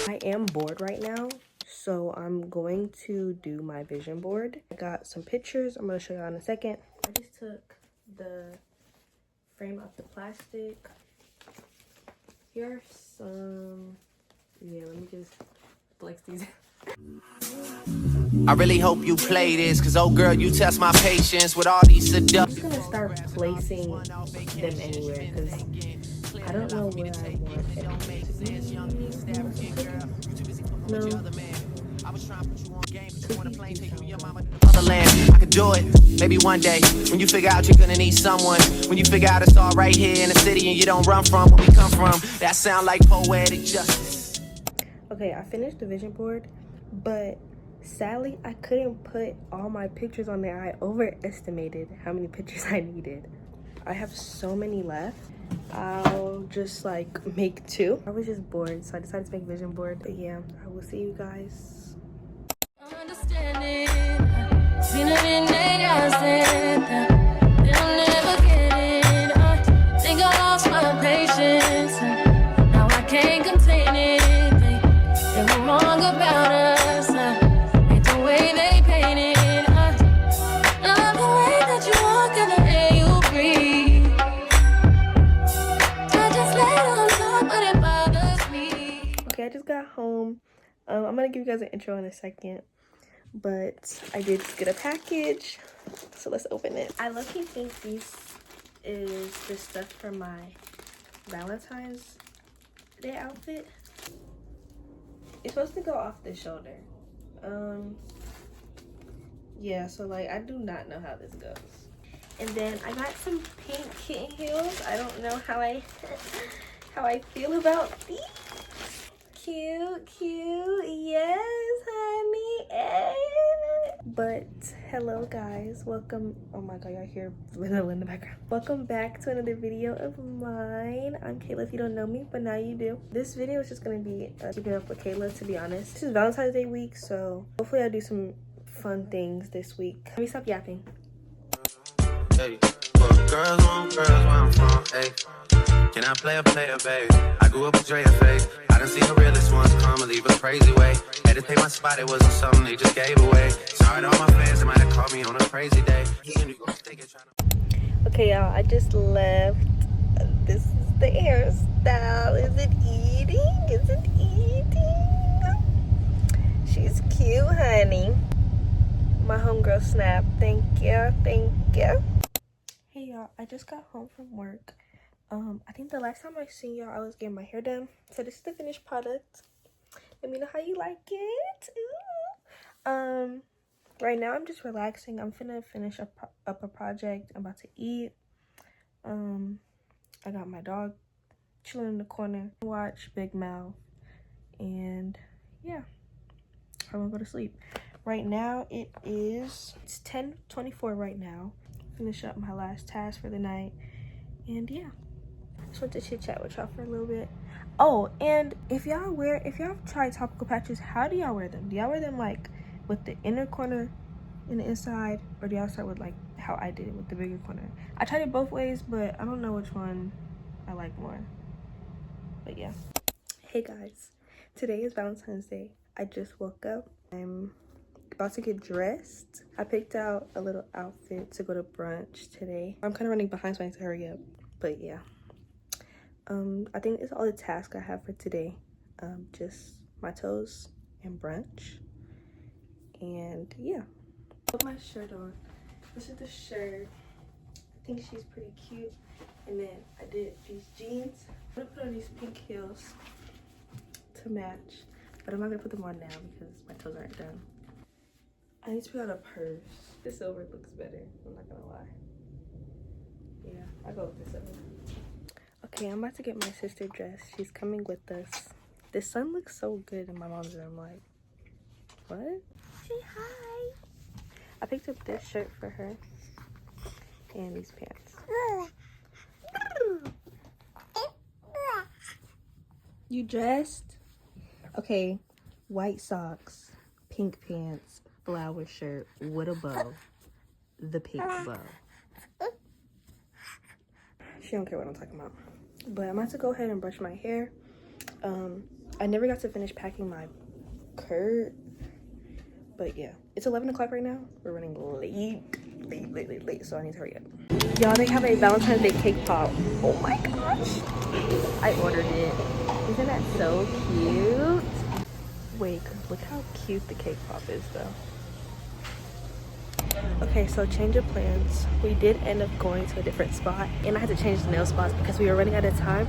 I am bored right now, so I'm going to do my vision board. I got some pictures I'm going to show you in a second. I just took the frame of the plastic. Here are some, yeah, let me just flex these. I really hope you play this, cause oh girl, you test my patience with all these seductions. I'm just gonna start placing them anywhere, because I don't know where I want everything to be. No. I could do it, maybe one day. When you figure out you're gonna need someone. When you figure out it's all right here in the city and you don't run from where we come from. That sound like poetic justice. Okay, I finished the vision board, but sadly I couldn't put all my pictures on there. I overestimated how many pictures I needed. I have so many left. I'll just like make 2. I was just bored, so I decided to make vision board. But yeah, I will see you guys. I just got home. I'm gonna give you guys an intro in a second, but I did get a package, so let's open it. I luckily think this is the stuff for my Valentine's Day outfit. It's supposed to go off the shoulder. Yeah, so like I do not know how this goes. And then I got some pink kitten heels. I don't know how I how I feel about these. Cute, yes, honey. Eh. But hello guys, welcome. Oh my god, y'all hear vanilla in the background. Welcome back to another video of mine. I'm Kayla, if you don't know me, but now you do. This video is just gonna be keeping up with Kayla, to be honest. This is Valentine's Day week, so hopefully I'll do some fun things this week. Let me stop yapping. Hey, well, girls want girls where I'm from, hey. Can I play a player, baby? I grew up with Dre and Faith. I done seen the realest ones come and leave a crazy way. Had to pay my spot, it wasn't something they just gave away. Sorry to all my fans, they might have called me on a crazy day. Okay, y'all, I just left. This is the hairstyle. Is it eating? Is it eating? She's cute, honey. My homegirl Snap. Thank you. Thank you. Hey, y'all, I just got home from work. I think the last time I seen y'all, I was getting my hair done. So this is the finished product. Let me know how you like it. Ooh. Right now I'm just relaxing. I'm finna finish up a project. I'm about to eat. I got my dog chilling in the corner. Watch Big Mouth. And yeah, I'm gonna go to sleep. Right now it's 10:24 right now. Finish up my last task for the night. And yeah, I just want to chit chat with y'all for a little bit. Oh, and if y'all tried topical patches, how do y'all wear them? Do y'all wear them like with the inner corner in the inside, or do y'all start with like how I did it with the bigger corner? I tried it both ways, but I don't know which one I like more. But yeah. Hey guys, today is Valentine's Day. I just woke up. I'm about to get dressed. I picked out a little outfit to go to brunch today. I'm kind of running behind, so I need to hurry up. But yeah, I think it's all the tasks I have for today. Just my toes and brunch. And yeah, put my shirt on. This is the shirt. I think she's pretty cute. And then I did these jeans. I'm gonna put on these pink heels to match, but I'm not gonna put them on now because my toes aren't done. I need to put on a purse. This silver looks better, I'm not gonna lie. Yeah, I'll go with this silver. Okay, I'm about to get my sister dressed. She's coming with us. The sun looks so good in my mom's room. Like, what? Say hi. I picked up this shirt for her and these pants. You dressed? Okay, white socks, pink pants, flower shirt with a bow, the pink bow. She don't care what I'm talking about. But I'm about to go ahead and brush my hair. I never got to finish packing my curd, but yeah, it's 11 o'clock right now. We're running late, so I need to hurry up. Y'all, they have a Valentine's Day cake pop. Oh my gosh, I ordered it. Isn't that so cute? Wait, look how cute the cake pop is though. Okay, so change of plans. We did end up going to a different spot, and I had to change the nail spots because we were running out of time,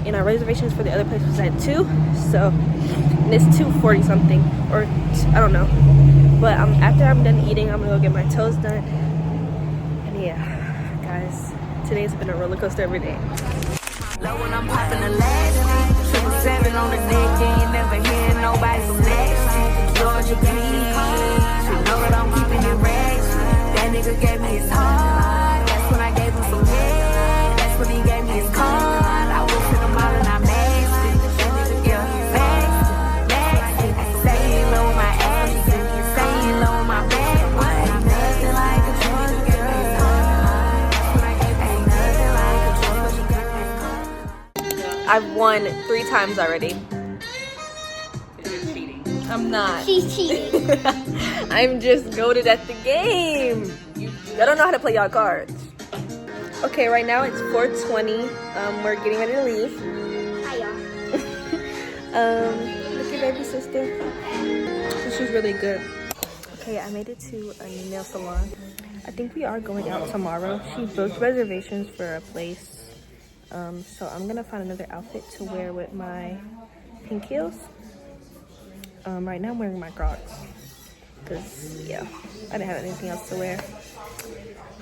and our reservations for the other place was at 2, so and it's 2:40 something, or I don't know. But after I'm done eating, I'm gonna go get my toes done. And yeah, guys, today's been a roller coaster every day. Low when I'm popping the last 7 on the deck, ain't never hear nobody from next. Georgia Peach, you know that I'm keeping it rags. That nigga gave me his heart, that's when I gave him some head. That's when he gave me his card. I wish him out and I maxed it. Yeah, maxed it. Say he low my ass, say he low my back. But ain't nothing like a Georgia girl. Ain't nothing like a Georgia girl. I've won 3 times already. You're cheating. I'm not. She's cheating. I'm just goated at the game. I don't know how to play y'all cards. Okay, right now it's 4:20. We're getting ready to leave. Hi, y'all. Look at baby sister. She's really good. Okay, I made it to a nail salon. I think we are going out tomorrow. She booked reservations for a place. So I'm gonna find another outfit to wear with my pink heels. Right now I'm wearing my Crocs. Cause yeah, I didn't have anything else to wear.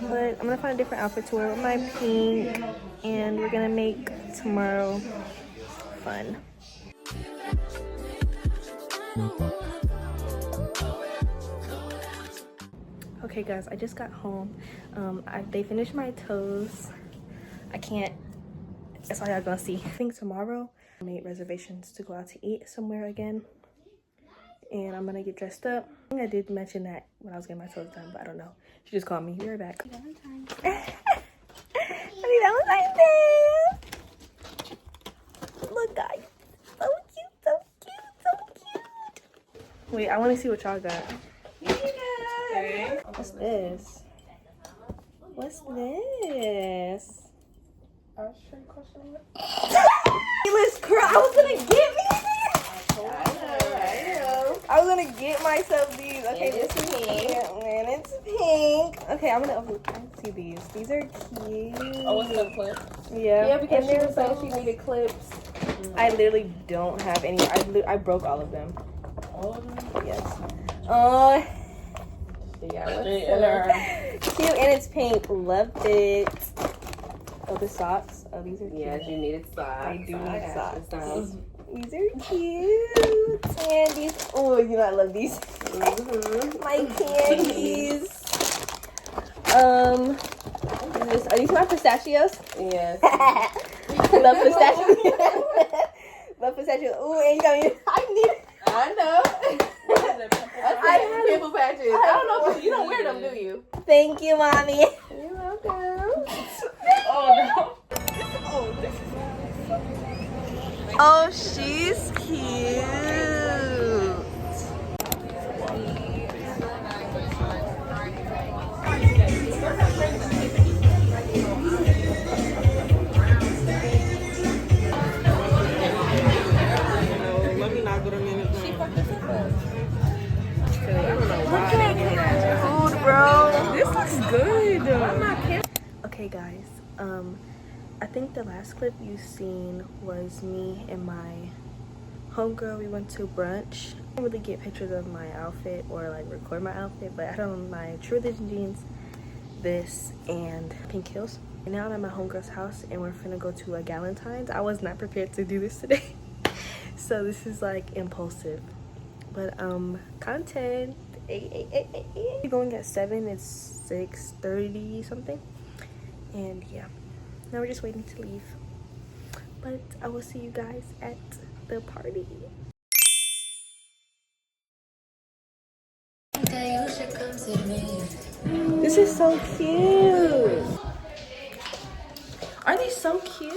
But I'm gonna find a different outfit to wear with my pink, and we're gonna make tomorrow fun. Okay guys, I just got home. They finished my toes. That's all y'all gonna see. I think tomorrow I made reservations to go out to eat somewhere again, and I'm gonna get dressed up. I think I did mention that when I was getting my toes done, but I don't know. She just called me. Be right back. Valentine. Happy Valentine's Day! Look guys, so cute, so cute, so cute. Wait, I want to see what y'all got. Okay. What's this? What's this? Kayla's I was gonna get me these. I was gonna get myself these. Okay, this is pink. And it's pink. Okay, I'm gonna open. See these. These are cute. Oh, what's the clip? Yeah. Yeah, because and she they was were saying so she needed clips. I literally don't have any. I broke all of them. All of them? Yes. Oh. Yeah, Cute, and it's pink. Love it. Oh, the socks. Oh, these are cute. yes, you needed socks. I do need socks. Socks. These are cute. And these. Oh, you know I love these. My candies. Are these my pistachios? Yes. Love pistachios. Love pistachios. Ooh, and you got me. I need. I know. I have pimple patches. I don't know if you don't wear them, do you? Thank you, mommy. You're welcome. Oh no. Oh, she's cute. Let me not go to minutes. Food, bro. This looks good. Okay, guys. I think the last clip you seen was me and my homegirl. We went to brunch. I didn't really get pictures of my outfit or like record my outfit, but I had on my True Religion jeans, this, and pink heels. And now I'm at my homegirl's house, and we're finna go to a Valentine's. I was not prepared to do this today, so this is like impulsive. But content. We're going at 7. It's 6:30 something, and yeah, now we're just waiting to leave. But I will see you guys at the party. This is so cute. Are these so cute?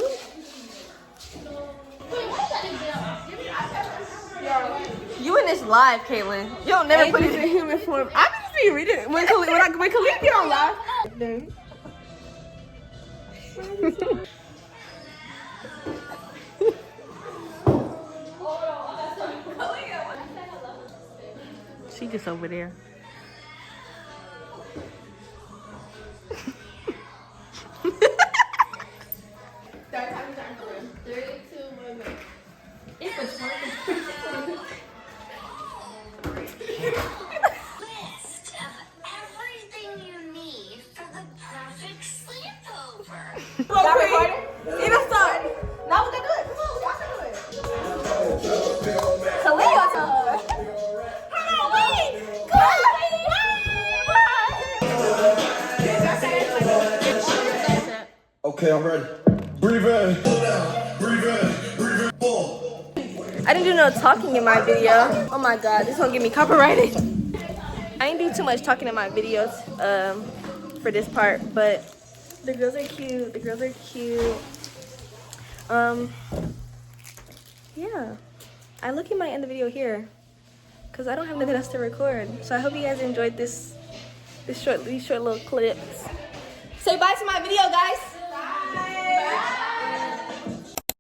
You in this live, Caitlin. You don't never put it in human form. I can just be reading when Khalid get on live. She just over there. List of everything you need for the perfect sleepover. Even start. Now we can do it. Come on, y'all can do it. Khalid, Okay, I'm ready. Breathe in. Breathe in. Breathe in. I didn't do no talking in my video. Oh my god, this gonna get me copyrighted. I ain't do too much talking in my videos for this part, but the girls are cute. The girls are cute. Yeah. I look at my end the video here because I don't have nothing else to record. So I hope you guys enjoyed these short little clips. Say bye to my video, guys. Bye.